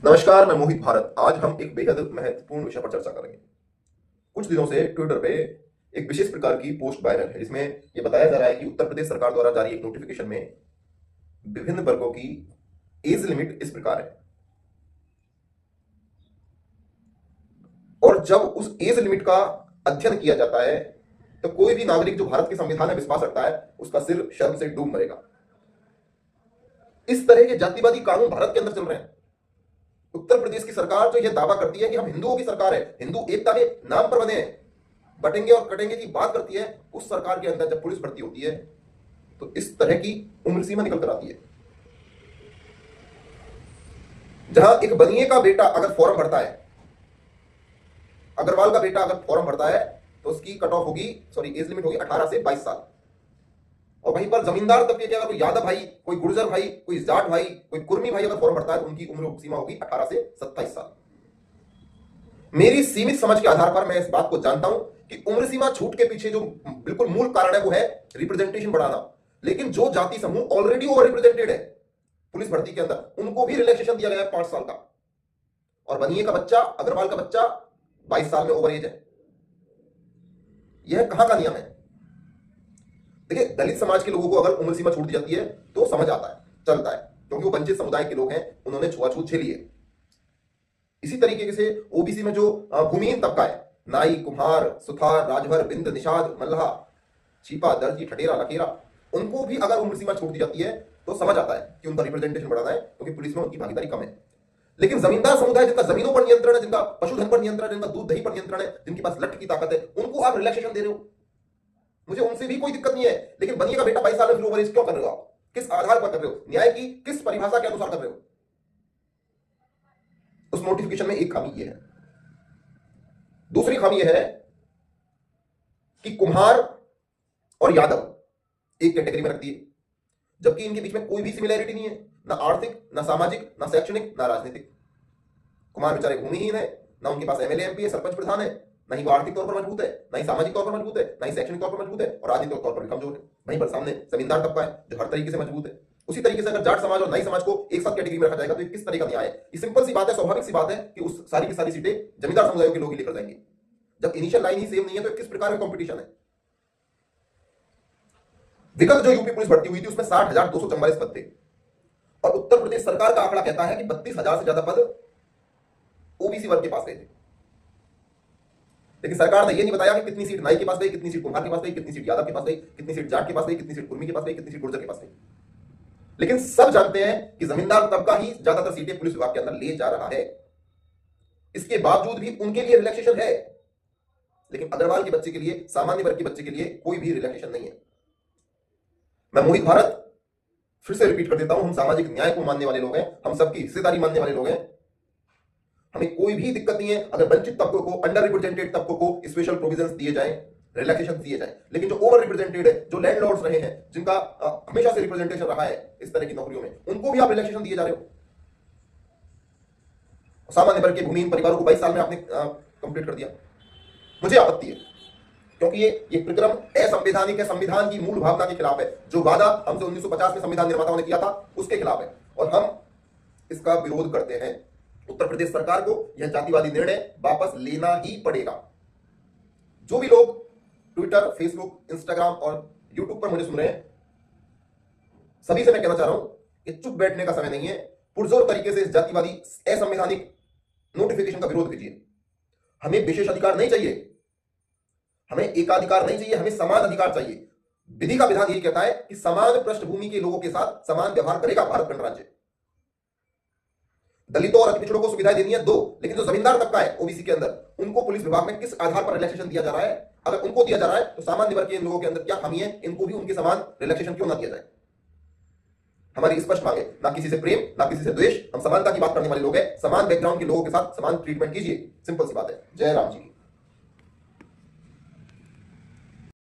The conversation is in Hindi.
नमस्कार, मैं मोहित भारत। आज हम एक बेहद महत्वपूर्ण विषय पर चर्चा करेंगे। कुछ दिनों से ट्विटर पे एक विशेष प्रकार की पोस्ट वायरल है, जिसमें यह बताया जा रहा है कि उत्तर प्रदेश सरकार द्वारा जारी एक नोटिफिकेशन में विभिन्न वर्गों की एज लिमिट इस प्रकार है। और जब उस एज लिमिट का अध्ययन किया जाता है तो कोई भी नागरिक जो भारत के संविधान में विश्वास रखता है उसका सिर शर्म से डूब मरेगा। इस तरह के जातिवादी कानून भारत के अंदर चल रहे हैं। उत्तर प्रदेश की सरकार जो यह दावा करती है कि हम हिंदुओं की सरकार है, हिंदू एकता के नाम पर बने हैं, बटेंगे और कटेंगे की बात करती है, उस सरकार के अंदर जब पुलिस भर्ती होती है तो इस तरह की उम्र सीमा निकल कर आती है। जहां एक बनिए का बेटा अगर फॉर्म भरता है, अग्रवाल का बेटा अगर फॉर्म भरता है तो उसकी कट ऑफ होगी, सॉरी एज लिमिट होगी 18 से 22 साल। और वहीं पर जमींदार तबके के अगर कोई यादव भाई, कोई गुर्जर भाई, कोई जाट भाई, कोई कुर्मी भाई अगर फॉर्म भरता है तो उनकी उम्र सीमा होगी 18 से 27 साल। मेरी सीमित समझ के आधार पर मैं इस बात को जानता हूं कि उम्र सीमा छूट के पीछे जो बिल्कुल मूल कारण है वो है रिप्रेजेंटेशन बढ़ाना। लेकिन जो जाति समूह ऑलरेडी ओवर रिप्रेजेंटेड है पुलिस भर्ती के अंदर, उनको भी रिलैक्सेशन दिया गया है 5 साल का। और बनिए का बच्चा, अग्रवाल का बच्चा 22 साल में ओवर एज है। यह कहां का नियम है? देखिए, दलित समाज के लोगों को अगर उम्र सीमा छूट दी जाती है तो समझ आता है, चलता है, क्योंकि वो वंचित समुदाय के लोग हैं, उन्होंने छुआछूत झेली है। इसी तरीके से ओबीसी में जो भूमिहीन तबका है, नाई, कुम्हार, सुथार, राजभर, बिंद, निषाद, मल्लाह, छिपा, दर्जी, ठठेरा, लखेरा, उनको भी अगर उम्र सीमा छूट दी जाती है तो समझ आता है कि उनका रिप्रेजेंटेशन बढ़ाना है, क्योंकि पुलिस में उनकी भागीदारी कम है। लेकिन जमींदार समुदाय जिनका जमीनों पर नियंत्रण है, जिनका पशुधन पर नियंत्रण है, जिनका दूध दही पर नियंत्रण है, जिनके पास लठ की ताकत है, उनको आप रिलैक्सेशन दे रहे हो। मुझे उनसे भी कोई दिक्कत नहीं है, लेकिन बनिए का बेटा 22 साल में फिर ओवर एज क्यों कर रहे हो? आप किस आधार पर कर रहे हो? न्याय की किस परिभाषा के अनुसार कर रहे हो? उस नोटिफिकेशन में एक खामी यह है। दूसरी खामी यह है कि कुम्हार और यादव एक कैटेगरी में रख दिए, जबकि इनके बीच में कोई भी सिमिलैरिटी नहीं है, ना आर्थिक, ना सामाजिक, ना शैक्षणिक, ना राजनीतिक। कुमार बेचारे भूमिहीन है, ना उनके पास एमएलए एमपी है, सरपंच प्रधान है, ना ही वो आर्थिक तौर पर मजबूत है, ना ही सामाजिक तौर पर मजबूत है, ना ही शैक्षणिक तौर पर मजबूत है, और राजनीतिक तौर पर भी कमजोर है। वहीं पर सामने जमींदार तबका है जो हर तरीके से मजबूत है। उसी तरीके से अगर जाट समाज और नाई समाज को एक साथ कैटेगरी में रखा जाएगा तो किस तरह का न्याय है? ये सिंपल सी बात है, स्वाभाविक सी बात है कि उस सारी की सारी सीटें जमींदार समुदायों के लोग ही लेकर जाएंगे। जब इनिशियल लाइन ही सेम नहीं है तो किस प्रकार का कॉम्पिटिशन है? विगत जो यूपी पुलिस भर्ती हुई थी उसमें 60,244 पद थे, और उत्तर प्रदेश सरकार का आंकड़ा कहता है कि 32,000 से ज्यादा पद ओबीसी वर्ग के पास गए थे। लेकिन सरकार ने यह नहीं बताया कि कितनी सीट नाई के पास गई, कितनी सीट कुम्हार के पास गई, कितनी सीट यादव के पास गई, कितनी सीट जाट के पास गई, कितनी सीट कुर्मी के पास गई, कितनी सीट गुर्जर के पास गई। लेकिन सब जानते हैं कि जमींदार तबका ही ज्यादातर सीटें पुलिस विभाग के अंदर ले जा रहा है। इसके बावजूद भी उनके लिए रिलैक्सेशन है, लेकिन अग्रवाल के बच्चे के लिए, सामान्य वर्ग के बच्चे के लिए कोई भी रिलैक्सेशन नहीं है। मैं मोहित भारत फिर से रिपीट कर देता हूं, हम सामाजिक न्याय को मानने वाले लोग हैं, हम सबकी हिस्सेदारी मानने वाले लोग हैं। हमें कोई भी दिक्कत नहीं है अगर वंचित तबकों को, अंडर रिप्रेजेंटेड तबकों को स्पेशल प्रोविजंस दिए जाएं, रिलैक्सेशन दिए जाएं। लेकिन जो ओवर रिप्रेजेंटेड है, जो लैंडलॉर्ड्स रहे हैं, जिनका हमेशा से रिप्रेजेंटेशन रहा है इस तरह की नौकरियों में, उनको भी आप रिलैक्सेशन दिए जा रहे हो। सामान्य वर्ग के भूमिहीन परिवारों को 22 साल में आपने कंप्लीट कर दिया। मुझे आपत्ति है, क्योंकि ये प्रक्रम असंवैधानिक है, संविधान की मूल भावना के खिलाफ है। जो वादा हमसे 1950 में संविधान निर्माताओं ने किया था उसके खिलाफ है, और हम इसका विरोध करते हैं। उत्तर प्रदेश सरकार को यह जातिवादी निर्णय वापस लेना ही पड़ेगा। जो भी लोग ट्विटर, फेसबुक, इंस्टाग्राम और यूट्यूब पर मुझे सुन रहे हैं, सभी से मैं कहना चाह रहा हूं कि चुप बैठने का समय नहीं है। पुरजोर तरीके से इस जातिवादी असंवैधानिक नोटिफिकेशन का विरोध कीजिए। हमें विशेष अधिकार नहीं चाहिए, हमें एकाधिकार नहीं चाहिए, हमें समान अधिकार चाहिए। विधि का विधान यही कहता है कि समान पृष्ठभूमि के लोगों के साथ समान व्यवहार करेगा भारत गणराज्य। दलितों और अति पिछड़ों को सुविधाएं देनी है, दो, लेकिन जो जमींदार तबका है ओबीसी के अंदर, उनको पुलिस विभाग में किस आधार पर रिलैक्सेशन दिया जा रहा है? अगर उनको दिया जा रहा है तो सामान्य वर्ग के लोगों के अंदर क्या खामी है? इनको भी उनके समान रिलैक्सेशन क्यों ना दिया जाए? हमारी स्पष्ट मांग है, ना किसी से प्रेम, ना किसी से द्वेष। हम समानता की बात करने वाले लोग हैं। समान बैकग्राउंड के लोगों के साथ समान ट्रीटमेंट कीजिए, सिंपल सी बात है। जय राम जी की।